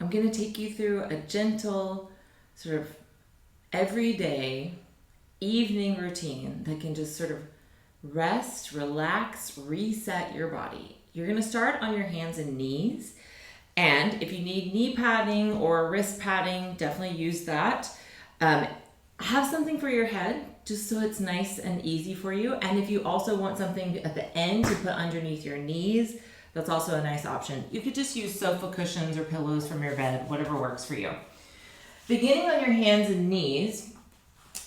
I'm going to take you through a gentle, sort of everyday evening routine that can just sort of rest, relax, reset your body. You're going to start on your hands and knees. And if you need knee padding or wrist padding, definitely use that. Have something for your head, just so it's nice and easy for you. And if you also want something at the end to put underneath your knees, that's also a nice option. You could just use sofa cushions or pillows from your bed, whatever works for you. Beginning on your hands and knees,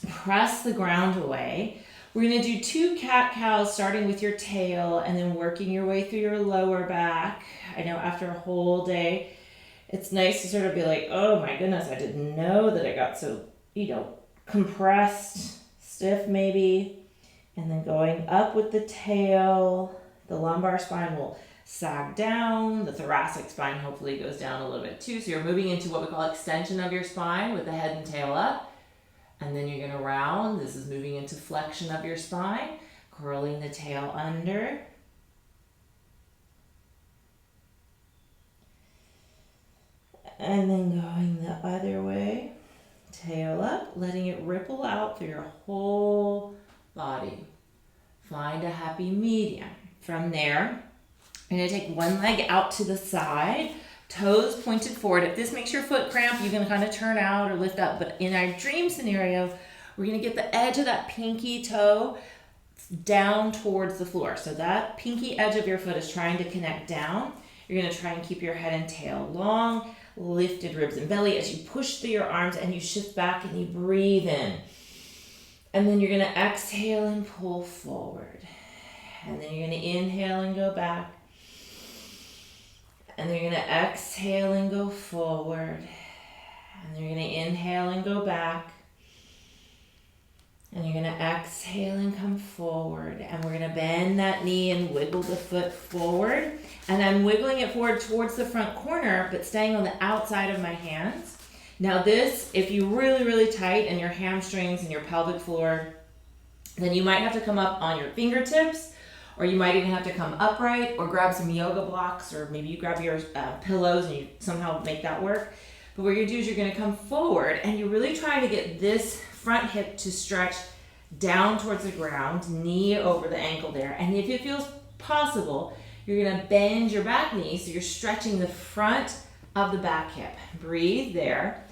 press the ground away. We're going to do 2 cat-cows, starting with your tail and then working your way through your lower back. I know after a whole day, it's nice to sort of be like, oh my goodness, I didn't know that I got so, compressed, stiff maybe. And then going up with the tail, the lumbar spine will sag down, the thoracic spine hopefully goes down a little bit too. So you're moving into what we call extension of your spine with the head and tail up. And then you're going to round. This is moving into flexion of your spine, curling the tail under. And then going the other way, tail up, letting it ripple out through your whole body. Find a happy medium. From there, you're going to take one leg out to the side, toes pointed forward. If this makes your foot cramp, you can kind of turn out or lift up. But in our dream scenario, we're going to get the edge of that pinky toe down towards the floor. So that pinky edge of your foot is trying to connect down. You're going to try and keep your head and tail long, lifted ribs and belly as you push through your arms and you shift back and you breathe in. And then you're going to exhale and pull forward. And then you're going to inhale and go back. And then you're going to exhale and go forward. And then you're going to inhale and go back. And you're going to exhale and come forward. And we're going to bend that knee and wiggle the foot forward. And I'm wiggling it forward towards the front corner, but staying on the outside of my hands. Now this, if you really, really tight and your hamstrings and your pelvic floor, then you might have to come up on your fingertips, or you might even have to come upright or grab some yoga blocks, or maybe you grab your pillows and you somehow make that work. But what you're going to do is you're going to come forward and you're really trying to get this front hip to stretch down towards the ground, knee over the ankle there. And if it feels possible, you're going to bend your back knee so you're stretching the front of the back hip. Breathe there.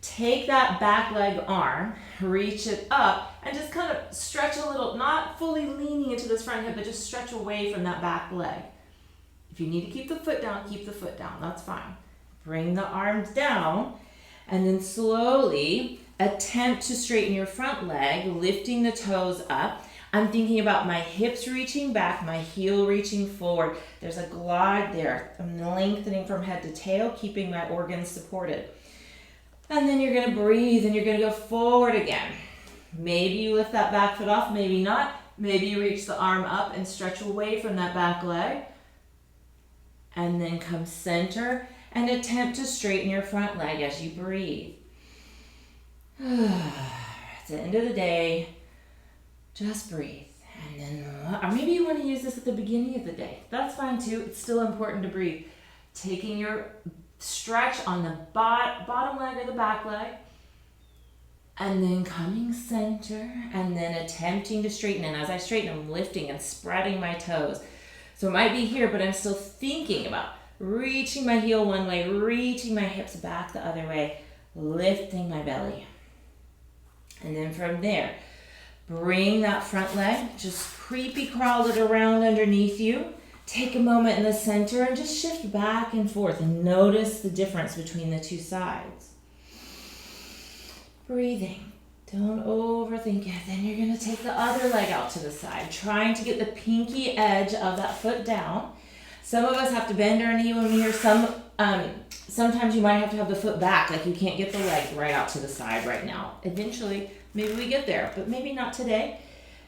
Take that back leg arm, reach it up, and just kind of stretch a little, not fully leaning into this front hip, but just stretch away from that back leg. If you need to keep the foot down, keep the foot down. That's fine. Bring the arms down, and then slowly attempt to straighten your front leg, lifting the toes up. I'm thinking about my hips reaching back, my heel reaching forward. There's a glide there. I'm lengthening from head to tail, keeping my organs supported. And then you're going to breathe and you're going to go forward again. Maybe you lift that back foot off, maybe not. Maybe you reach the arm up and stretch away from that back leg. And then come center and attempt to straighten your front leg as you breathe. At the end of the day, just breathe. And then, or maybe you want to use this at the beginning of the day. That's fine too. It's still important to breathe. Taking your stretch on the bottom leg or the back leg, and then coming center, and then attempting to straighten. And as I straighten, I'm lifting and spreading my toes. So it might be here, but I'm still thinking about reaching my heel one way, reaching my hips back the other way, lifting my belly. And then from there, bring that front leg, just creepy crawl it around underneath you. Take a moment in the center and just shift back and forth and notice the difference between the two sides. Breathing. Don't overthink it. Then you're going to take the other leg out to the side, trying to get the pinky edge of that foot down. Some of us have to bend our knee when we hear sometimes you might have to have the foot back, like you can't get the leg right out to the side right now. Eventually, maybe we get there, but maybe not today.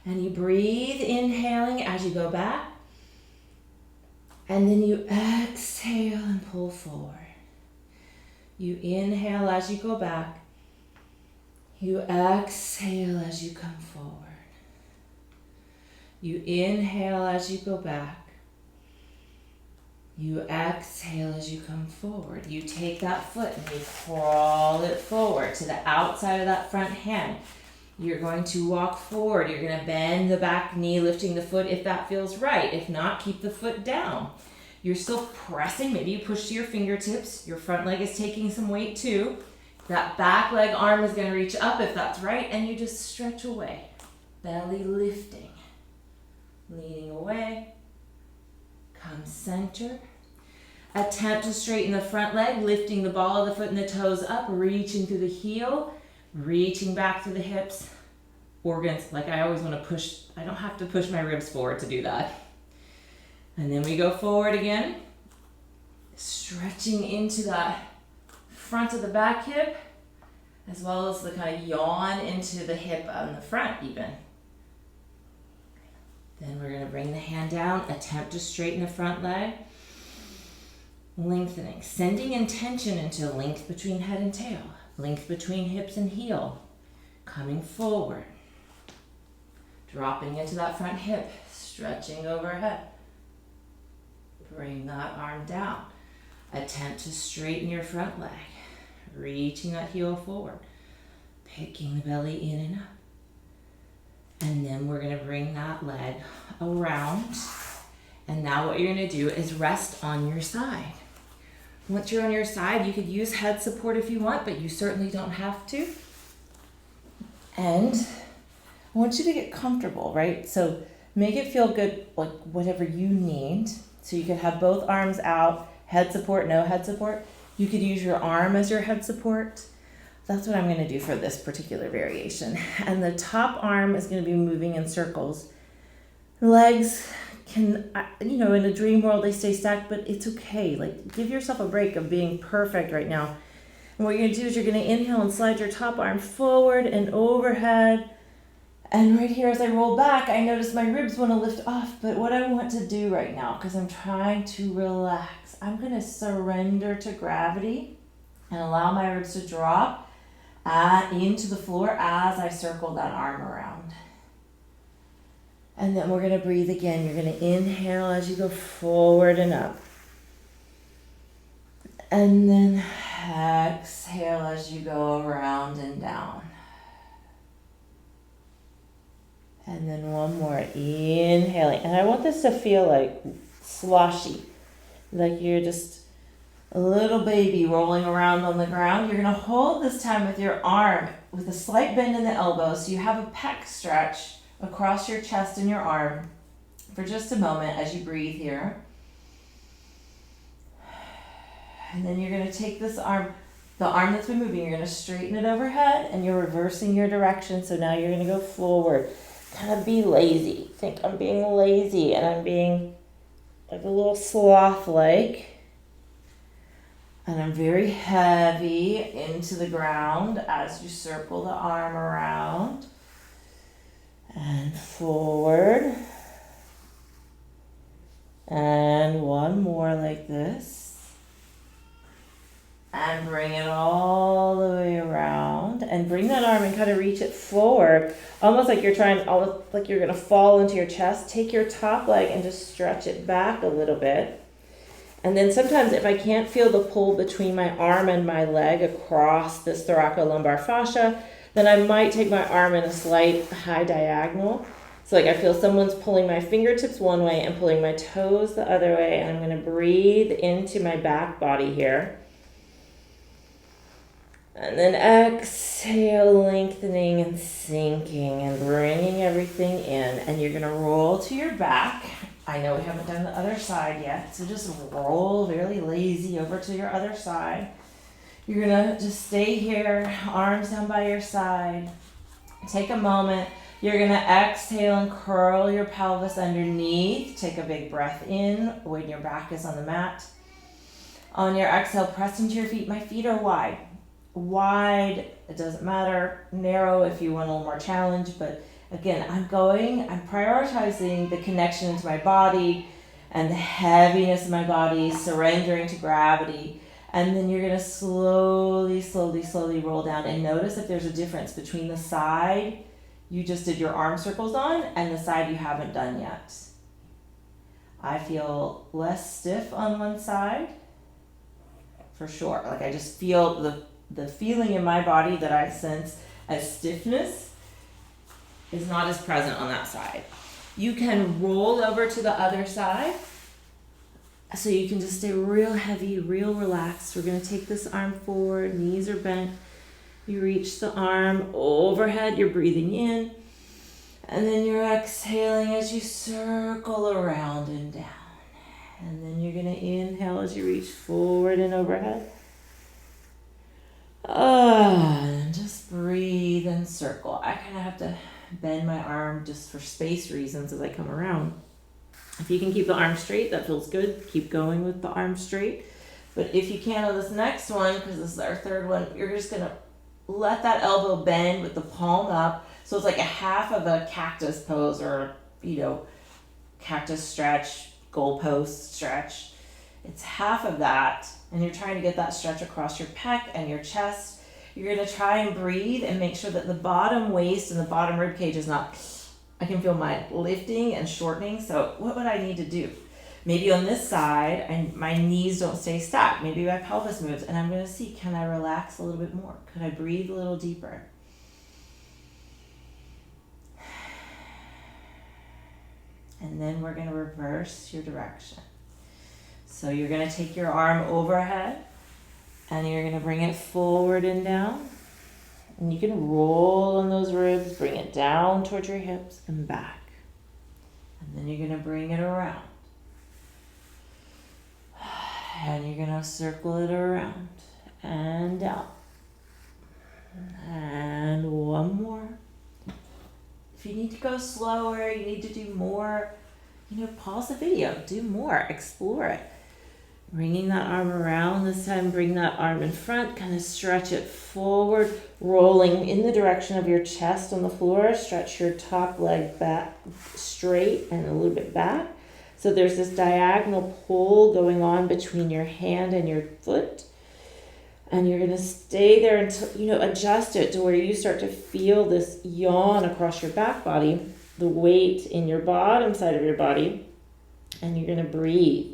And you breathe, inhaling as you go back. And then you exhale and pull forward. You inhale as you go back. You exhale as you come forward. You inhale as you go back. You exhale as you come forward. You take that foot and you crawl it forward to the outside of that front hand. You're going to walk forward. You're going to bend the back knee, lifting the foot if that feels right. If not, keep the foot down. You're still pressing. Maybe you push to your fingertips. Your front leg is taking some weight too. That back leg arm is going to reach up if that's right, and you just stretch away. Belly lifting. Leaning away. Come center. Attempt to straighten the front leg, lifting the ball of the foot and the toes up, reaching through the heel, reaching back through the hips. Organs, like I always want to push, I don't have to push my ribs forward to do that. And then we go forward again, stretching into that front of the back hip, as well as the kind of yawn into the hip on the front even. Then we're going to bring the hand down, attempt to straighten the front leg, lengthening, sending intention into length between head and tail, length between hips and heel, coming forward, dropping into that front hip, stretching overhead. Bring that arm down. Attempt to straighten your front leg, reaching that heel forward, picking the belly in and up. And then we're going to bring that leg around. And now what you're going to do is rest on your side. Once you're on your side, you could use head support if you want, but you certainly don't have to. And I want you to get comfortable, right? So make it feel good, like whatever you need. So you could have both arms out, head support, no head support. You could use your arm as your head support. That's what I'm going to do for this particular variation. And the top arm is going to be moving in circles. Legs can, in a dream world, they stay stacked, but it's okay. Like, give yourself a break of being perfect right now. And what you're going to do is you're going to inhale and slide your top arm forward and overhead. And right here, as I roll back, I notice my ribs want to lift off. But what I want to do right now, because I'm trying to relax, I'm going to surrender to gravity and allow my ribs to drop into the floor as I circle that arm around. And then we're going to breathe again. You're going to inhale as you go forward and up. And then exhale as you go around and down. And then one more, inhaling. And I want this to feel like sloshy, like you're just a little baby rolling around on the ground. You're going to hold this time with your arm with a slight bend in the elbow, so you have a pec stretch across your chest and your arm for just a moment as you breathe here. And then you're going to take this arm, the arm that's been moving, you're going to straighten it overhead and you're reversing your direction. So now you're going to go forward. Kind of be lazy. Think I'm being lazy and I'm being like a little sloth-like. And I'm very heavy into the ground as you circle the arm around. And forward. And one more like this. And bring it all the way around. And bring that arm and kind of reach it forward. Almost like you're like you're going to fall into your chest. Take your top leg and just stretch it back a little bit. And then sometimes if I can't feel the pull between my arm and my leg across this thoracolumbar fascia, then I might take my arm in a slight high diagonal. So like I feel someone's pulling my fingertips one way and pulling my toes the other way. And I'm going to breathe into my back body here. And then exhale, lengthening and sinking and bringing everything in. And you're going to roll to your back. I know we haven't done the other side yet, so just roll very lazy over to your other side. You're going to just stay here, arms down by your side. Take a moment. You're going to exhale and curl your pelvis underneath. Take a big breath in when your back is on the mat. On your exhale, press into your feet. My feet are wide. Wide, it doesn't matter. Narrow if you want a little more challenge, but again, I'm prioritizing the connection into my body and the heaviness of my body, surrendering to gravity. And then you're going to slowly roll down and notice if there's a difference between the side you just did your arm circles on and the side you haven't done yet. I feel less stiff on one side, for sure. Like I just feel the feeling in my body that I sense as stiffness is not as present on that side. You can roll over to the other side, so you can just stay real heavy, real relaxed. We're going to take this arm forward, knees are bent. You reach the arm overhead, you're breathing in, and then you're exhaling as you circle around and down. And then you're going to inhale as you reach forward and overhead. And just breathe and circle. I kind of have to bend my arm just for space reasons as I come around. If you can keep the arm straight, that feels good. Keep going with the arm straight. But if you can't on this next one, because this is our third one, you're just going to let that elbow bend with the palm up. So it's like a half of a cactus pose, or, cactus stretch, goalpost stretch. It's half of that. And you're trying to get that stretch across your pec and your chest. You're going to try and breathe and make sure that the bottom waist and the bottom rib cage is not, I can feel my lifting and shortening. So what would I need to do? Maybe on this side, and my knees don't stay stuck. Maybe my pelvis moves, and I'm going to see, can I relax a little bit more? Could I breathe a little deeper? And then we're going to reverse your direction. So you're going to take your arm overhead, and you're going to bring it forward and down. And you can roll on those ribs, bring it down towards your hips and back. And then you're going to bring it around. And you're going to circle it around and down. And one more. If you need to go slower, you need to do more, pause the video, do more, explore it. Bringing that arm around, this time bring that arm in front, kind of stretch it forward, rolling in the direction of your chest on the floor. Stretch your top leg back straight and a little bit back. So there's this diagonal pull going on between your hand and your foot. And you're going to stay there until, adjust it to where you start to feel this yawn across your back body, the weight in your bottom side of your body, and you're going to breathe.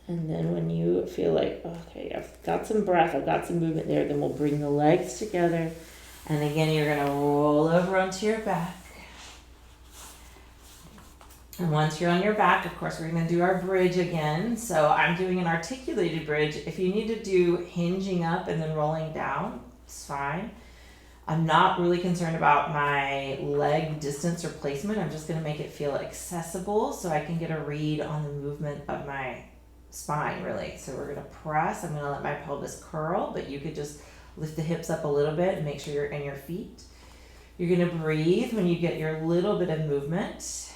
And then when you feel like, okay, I've got some breath, I've got some movement there, then we'll bring the legs together. And again, you're going to roll over onto your back. And once you're on your back, of course, we're going to do our bridge again. So I'm doing an articulated bridge. If you need to do hinging up and then rolling down, it's fine. I'm not really concerned about my leg distance or placement. I'm just going to make it feel accessible so I can get a read on the movement of my spine, really. So we're going to press. I'm going to let my pelvis curl, but you could just lift the hips up a little bit and make sure you're in your feet. You're going to breathe when you get your little bit of movement,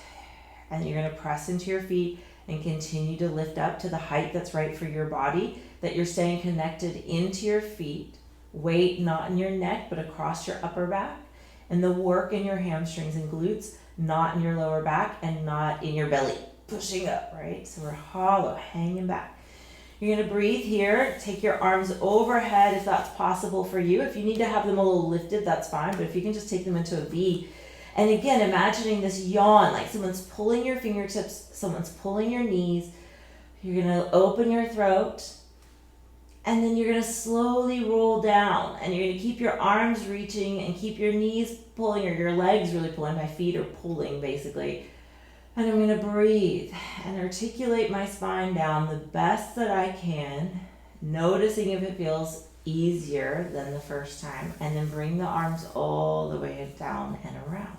and you're going to press into your feet and continue to lift up to the height that's right for your body, that you're staying connected into your feet. Weight not in your neck, but across your upper back, and the work in your hamstrings and glutes, not in your lower back and not in your belly. Pushing up, right? So we're hollow, hanging back. You're going to breathe here. Take your arms overhead if that's possible for you. If you need to have them a little lifted, that's fine. But if you can just take them into a V. And again, imagining this yawn, like someone's pulling your fingertips, someone's pulling your knees. You're going to open your throat. And then you're going to slowly roll down. And you're going to keep your arms reaching and keep your knees pulling, or your legs really pulling. My feet are pulling, basically. And I'm going to breathe and articulate my spine down the best that I can, noticing if it feels easier than the first time, and then bring the arms all the way down and around.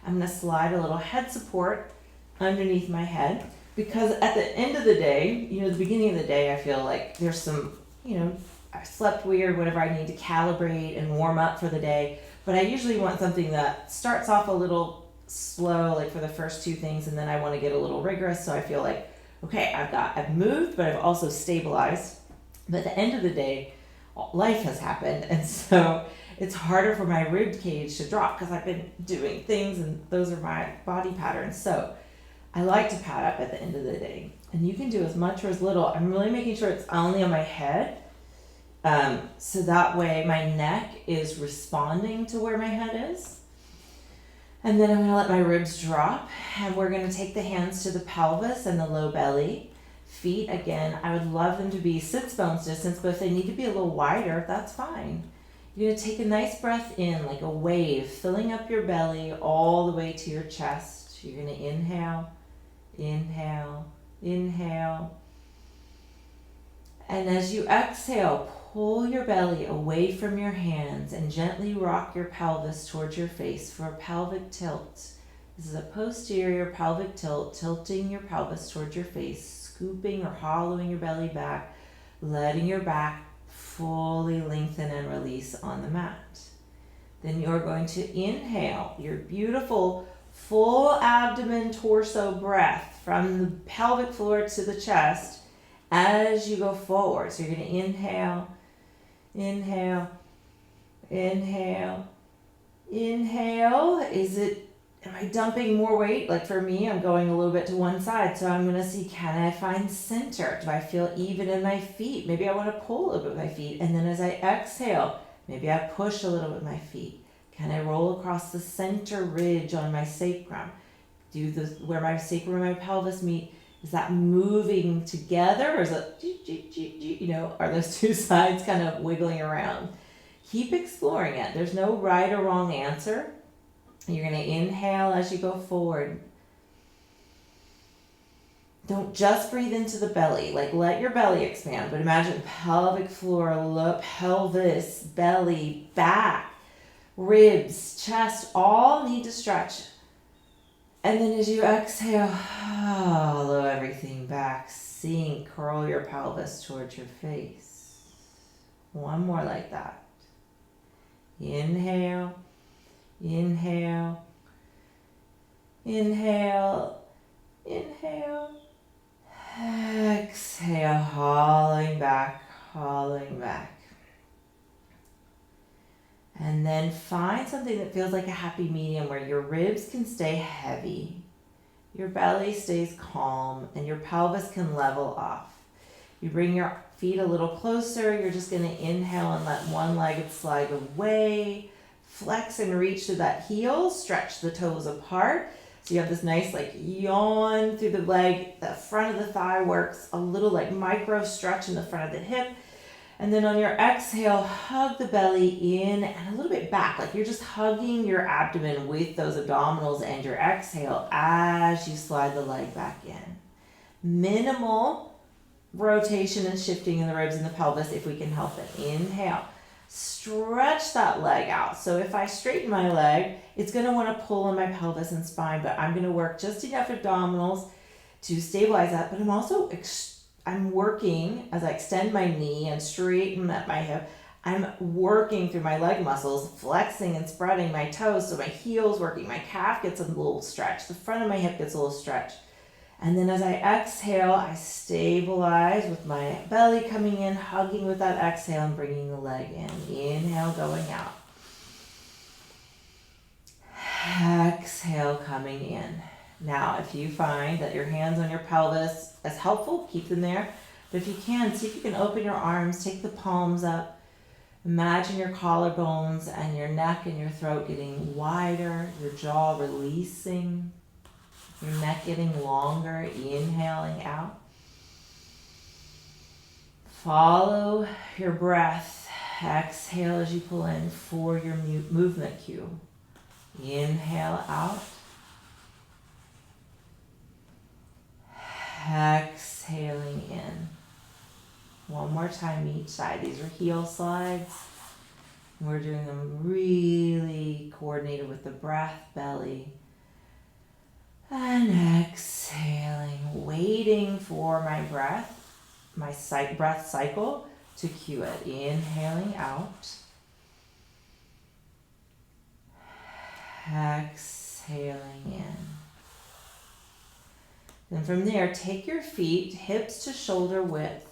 I'm going to slide a little head support underneath my head, because at the end of the day, the beginning of the day, I feel like there's some, I slept weird, whatever, I need to calibrate and warm up for the day. But I usually want something that starts off a little slow, like for the first two things, and then I want to get a little rigorous, so I feel like, okay, I've moved, but I've also stabilized. But at the end of the day, life has happened, and so it's harder for my rib cage to drop because I've been doing things, and those are my body patterns. So I like to pad up at the end of the day, and you can do as much or as little. I'm really making sure it's only on my head So that way my neck is responding to where my head is. And then I'm going to let my ribs drop, and we're going to take the hands to the pelvis and the low belly. Feet, again, I would love them to be sits bones distance, but if they need to be a little wider, that's fine. You're going to take a nice breath in, like a wave, filling up your belly all the way to your chest. You're going to inhale, inhale, inhale. And as you exhale, pull your belly away from your hands and gently rock your pelvis towards your face for a pelvic tilt. This is a posterior pelvic tilt, tilting your pelvis towards your face, scooping or hollowing your belly back, letting your back fully lengthen and release on the mat. Then you're going to inhale your beautiful full abdomen torso breath from the pelvic floor to the chest as you go forward. So you're going to inhale, inhale, inhale, inhale. Am I dumping more weight? Like for me, I'm going a little bit to one side. So I'm going to see, can I find center? Do I feel even in my feet? Maybe I want to pull a little bit with my feet. And then as I exhale, maybe I push a little with my feet. Can I roll across the center ridge on my sacrum? Where my sacrum and my pelvis meet? Is that moving together, or is it, are those two sides kind of wiggling around? Keep exploring it. There's no right or wrong answer. You're going to inhale as you go forward. Don't just breathe into the belly. Like, let your belly expand, but imagine pelvic floor, pelvis, belly, back, ribs, chest, all need to stretch. And then as you exhale, hollow everything back. Sink, curl your pelvis towards your face. One more like that. Inhale, inhale, inhale, inhale. Exhale, hollowing back, hollowing back. And then find something that feels like a happy medium where your ribs can stay heavy, your belly stays calm, and your pelvis can level off. You bring your feet a little closer. You're just going to inhale and let one leg slide away. Flex and reach to that heel. Stretch the toes apart. So you have this nice yawn through the leg. The front of the thigh works. A little micro stretch in the front of the hip. And then on your exhale, hug the belly in and a little bit back. Like you're just hugging your abdomen with those abdominals and your exhale as you slide the leg back in. Minimal rotation and shifting in the ribs and the pelvis if we can help it. Inhale. Stretch that leg out. So if I straighten my leg, it's going to want to pull on my pelvis and spine, but I'm going to work just enough abdominals to stabilize that. But I'm working as I extend my knee and straighten up my hip. I'm working through my leg muscles, flexing and spreading my toes. So my heel's working. My calf gets a little stretch. The front of my hip gets a little stretch. And then as I exhale, I stabilize with my belly coming in, hugging with that exhale and bringing the leg in. Inhale, going out. Exhale, coming in. Now, if you find that your hands on your pelvis is helpful, keep them there. But if you can, see if you can open your arms, take the palms up. Imagine your collarbones and your neck and your throat getting wider, your jaw releasing, your neck getting longer, inhaling out. Follow your breath. Exhale as you pull in for your movement cue. Inhale out. Exhaling in. One more time each side. These are heel slides. We're doing them really coordinated with the breath, belly. And exhaling, waiting for my breath, breath cycle to cue it. Inhaling out. Exhaling in. Then from there, take your feet hips to shoulder width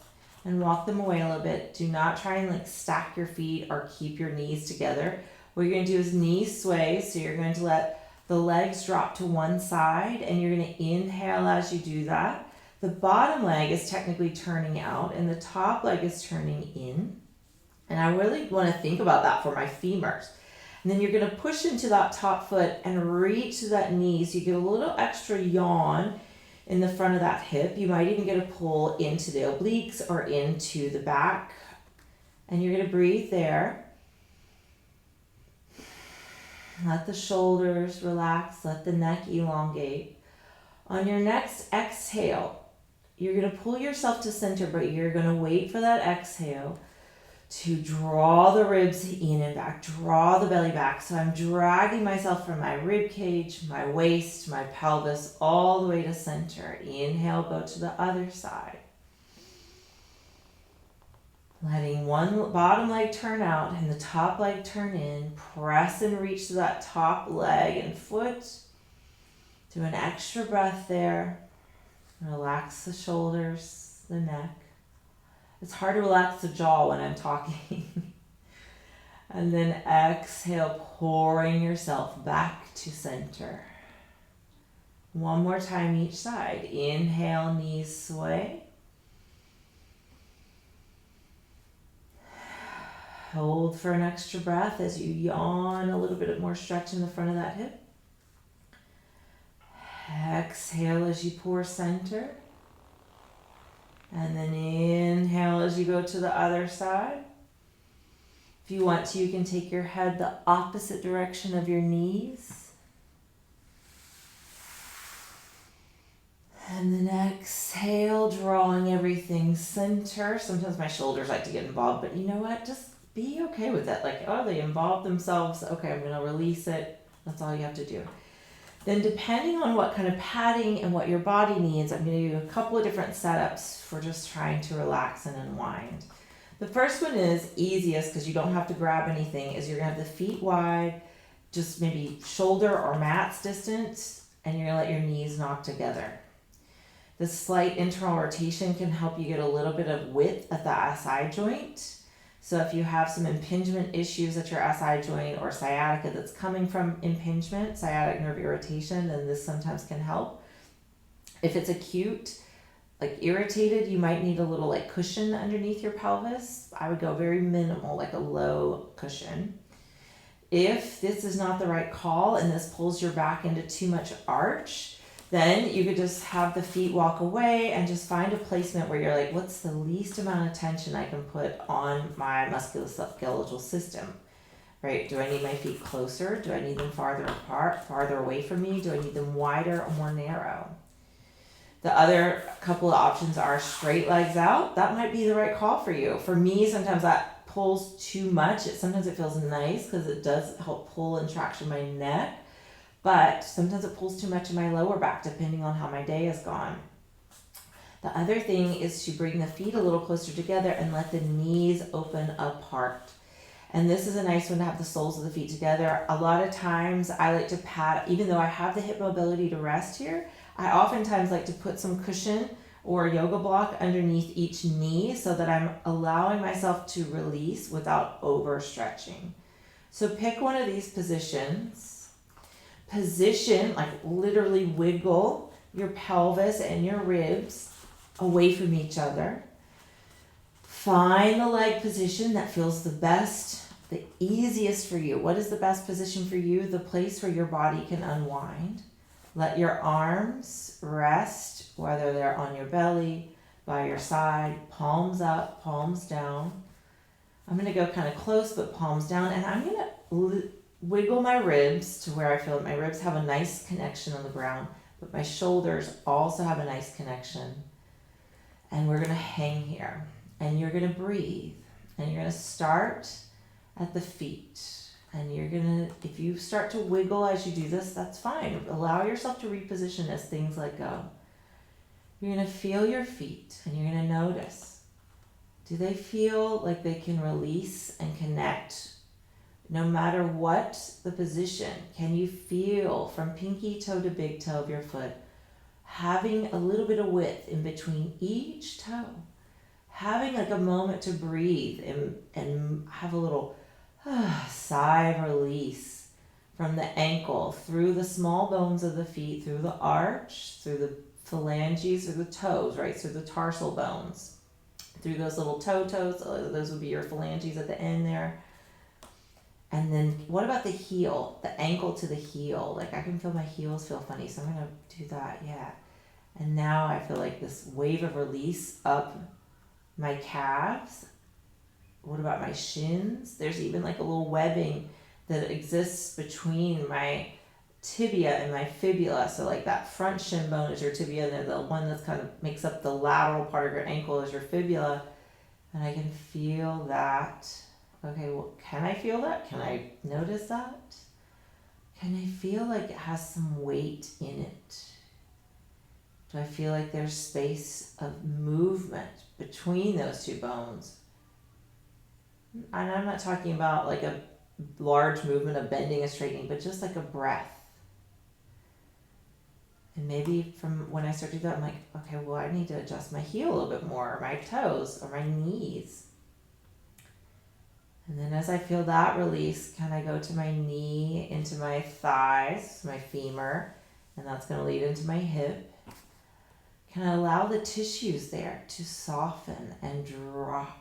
and walk them away a little bit. Do not try and stack your feet or keep your knees together. What you're going to do is knees sway. So you're going to let the legs drop to one side and you're going to inhale as you do that. The bottom leg is technically turning out and the top leg is turning in. And I really want to think about that for my femurs. And then you're going to push into that top foot and reach to that knee. So you get a little extra yawn in the front of that hip. You might even get a pull into the obliques or into the back. And you're going to breathe there. Let the shoulders relax. Let the neck elongate. On your next exhale, you're going to pull yourself to center, but you're going to wait for that exhale to draw the ribs in and back, draw the belly back. So I'm dragging myself from my rib cage, my waist, my pelvis, all the way to center. Inhale, go to the other side. Letting one bottom leg turn out and the top leg turn in. Press and reach to that top leg and foot. Do an extra breath there. Relax the shoulders, the neck. It's hard to relax the jaw when I'm talking. And then exhale, pouring yourself back to center. One more time each side. Inhale, knees sway. Hold for an extra breath as you yawn, a little bit more stretch in the front of that hip. Exhale as you pour center. And then inhale as you go to the other side. If you want to, you can take your head the opposite direction of your knees. And then exhale, drawing everything center. Sometimes my shoulders like to get involved, but you know what? Just be okay with it. Like, oh, they involved themselves. Okay, I'm going to release it. That's all you have to do. Then depending on what kind of padding and what your body needs, I'm going to do a couple of different setups for just trying to relax and unwind. The first one is easiest because you don't have to grab anything, is you're going to have the feet wide, just maybe shoulder or mat's distance, and you're going to let your knees knock together. The slight internal rotation can help you get a little bit of width at the SI joint. So if you have some impingement issues at your SI joint or sciatica that's coming from impingement, sciatic nerve irritation, then this sometimes can help. If it's acute, like irritated, you might need a little like cushion underneath your pelvis. I would go very minimal, like a low cushion. If this is not the right call and this pulls your back into too much arch, then you could just have the feet walk away and just find a placement where you're like, what's the least amount of tension I can put on my musculoskeletal system, right? Do I need my feet closer? Do I need them farther apart, farther away from me? Do I need them wider or more narrow? The other couple of options are straight legs out. That might be the right call for you. For me, sometimes that pulls too much. Sometimes it feels nice because it does help pull and traction my neck. But sometimes it pulls too much in my lower back depending on how my day has gone. The other thing is to bring the feet a little closer together and let the knees open apart. And this is a nice one to have the soles of the feet together. A lot of times I like to pad, even though I have the hip mobility to rest here, I oftentimes like to put some cushion or a yoga block underneath each knee so that I'm allowing myself to release without overstretching. So pick one of these positions. Position, like literally wiggle your pelvis and your ribs away from each other. Find the leg position that feels the best, the easiest for you. What is the best position for you? The place where your body can unwind. Let your arms rest, whether they're on your belly, by your side, palms up, palms down. I'm going to go kind of close, but palms down, and I'm going to wiggle my ribs to where I feel my ribs have a nice connection on the ground, but my shoulders also have a nice connection. And we're going to hang here. And you're going to breathe. And you're going to start at the feet. And you're going to, if you start to wiggle as you do this, that's fine. Allow yourself to reposition as things let go. You're going to feel your feet and you're going to notice. Do they feel like they can release and connect? No matter what the position, can you feel from pinky toe to big toe of your foot, having a little bit of width in between each toe, having like a moment to breathe and have a little sigh of release from the ankle, through the small bones of the feet, through the arch, through the phalanges, through the toes, right, through the tarsal bones. through those little toes. Those would be your phalanges at the end there. And then what about the heel, the ankle to the heel? Like I can feel my heels feel funny, so I'm going to do that, yeah. And now I feel like this wave of release up my calves. What about my shins? There's even like a little webbing that exists between my tibia and my fibula. So like that front shin bone is your tibia, and then the one that's kind of makes up the lateral part of your ankle is your fibula. And I can feel that. Okay, well, can I feel that? Can I notice that? Can I feel like it has some weight in it? Do I feel like there's space of movement between those two bones? And I'm not talking about like a large movement of bending and straightening, but just like a breath. And maybe from when I start to do that, I'm like, okay, well, I need to adjust my heel a little bit more, or my toes, or my knees. And then as I feel that release, can I go to my knee, into my thighs, my femur, and that's going to lead into my hip. Can I allow the tissues there to soften and drop?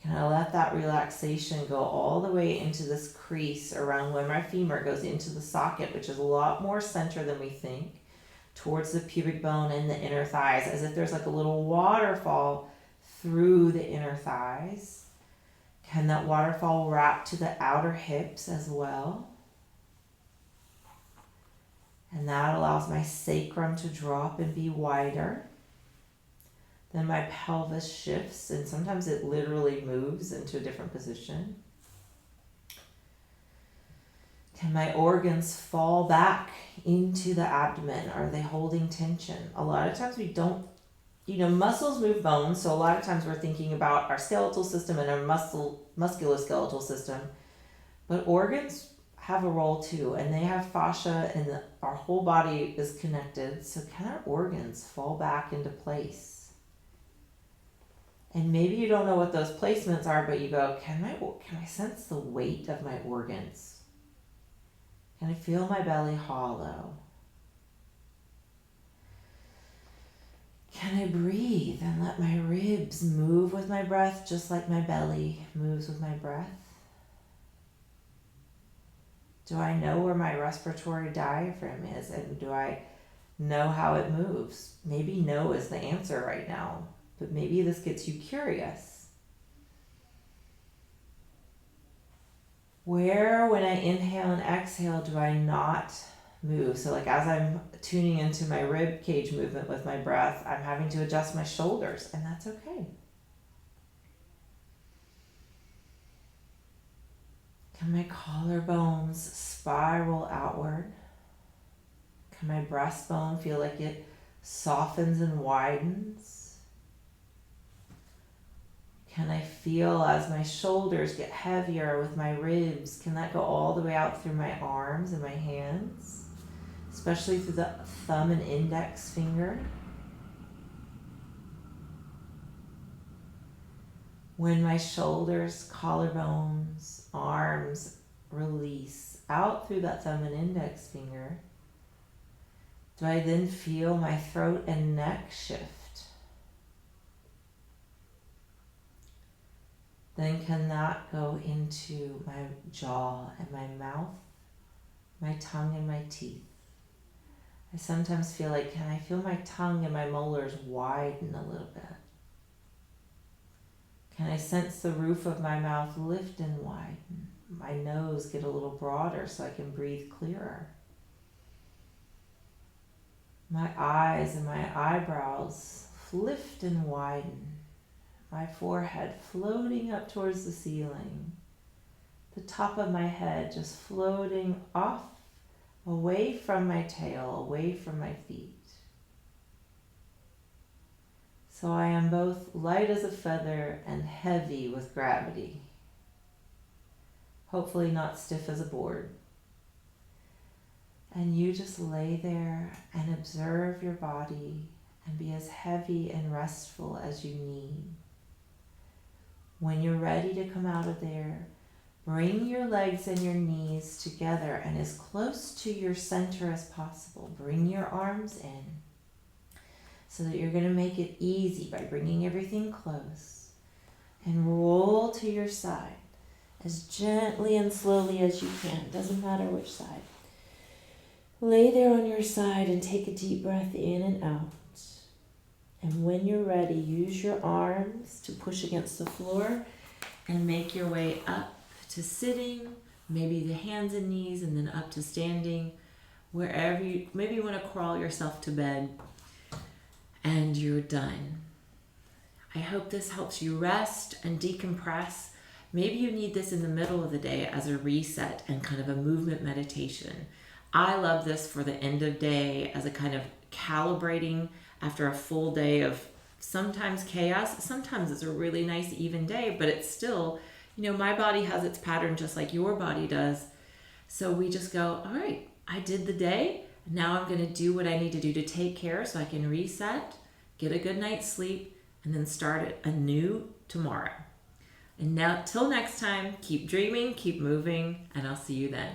Can I let that relaxation go all the way into this crease around where my femur goes into the socket, which is a lot more center than we think, towards the pubic bone and the inner thighs, as if there's like a little waterfall through the inner thighs. Can that waterfall wrap to the outer hips as well? And that allows my sacrum to drop and be wider. Then my pelvis shifts, and sometimes it literally moves into a different position. Can my organs fall back into the abdomen? Are they holding tension? A lot of times we don't, muscles move bones, so a lot of times we're thinking about our skeletal system and our musculoskeletal system. But organs have a role too, and they have fascia, and our whole body is connected. So can our organs fall back into place? And maybe you don't know what those placements are, but you go, can I sense the weight of my organs? Can I feel my belly hollow? Can I breathe and let my ribs move with my breath, just like my belly moves with my breath? Do I know where my respiratory diaphragm is, and do I know how it moves? Maybe no is the answer right now, but maybe this gets you curious. Where, when I inhale and exhale, do I not move? So like as I'm tuning into my rib cage movement with my breath, I'm having to adjust my shoulders, and that's okay. Can my collarbones spiral outward? Can my breastbone feel like it softens and widens? Can I feel as my shoulders get heavier with my ribs? Can that go all the way out through my arms and my hands, especially through the thumb and index finger? When my shoulders, collarbones, arms release out through that thumb and index finger, do I then feel my throat and neck shift? Then can that go into my jaw and my mouth, my tongue and my teeth? I sometimes feel like, can I feel my tongue and my molars widen a little bit? Can I sense the roof of my mouth lift and widen? My nose get a little broader so I can breathe clearer. My eyes and my eyebrows lift and widen. My forehead floating up towards the ceiling. The top of my head just floating off, away from my tail, away from my feet. So I am both light as a feather and heavy with gravity. Hopefully not stiff as a board. And you just lay there and observe your body and be as heavy and restful as you need. When you're ready to come out of there, bring your legs and your knees together and as close to your center as possible. Bring your arms in. so that you're going to make it easy by bringing everything close. And roll to your side as gently and slowly as you can. Doesn't matter which side. Lay there on your side and take a deep breath in and out. And when you're ready, use your arms to push against the floor and make your way up to sitting, maybe the hands and knees, and then up to standing, wherever you, maybe you want to crawl yourself to bed, and you're done. I hope this helps you rest and decompress. Maybe you need this in the middle of the day as a reset and kind of a movement meditation. I love this for the end of day as a kind of calibrating after a full day of sometimes chaos. Sometimes it's a really nice even day, but it's still, my body has its pattern just like your body does. So we just go, all right, I did the day. Now I'm going to do what I need to do to take care so I can reset, get a good night's sleep, and then start it anew tomorrow. And now, till next time, keep dreaming, keep moving, and I'll see you then.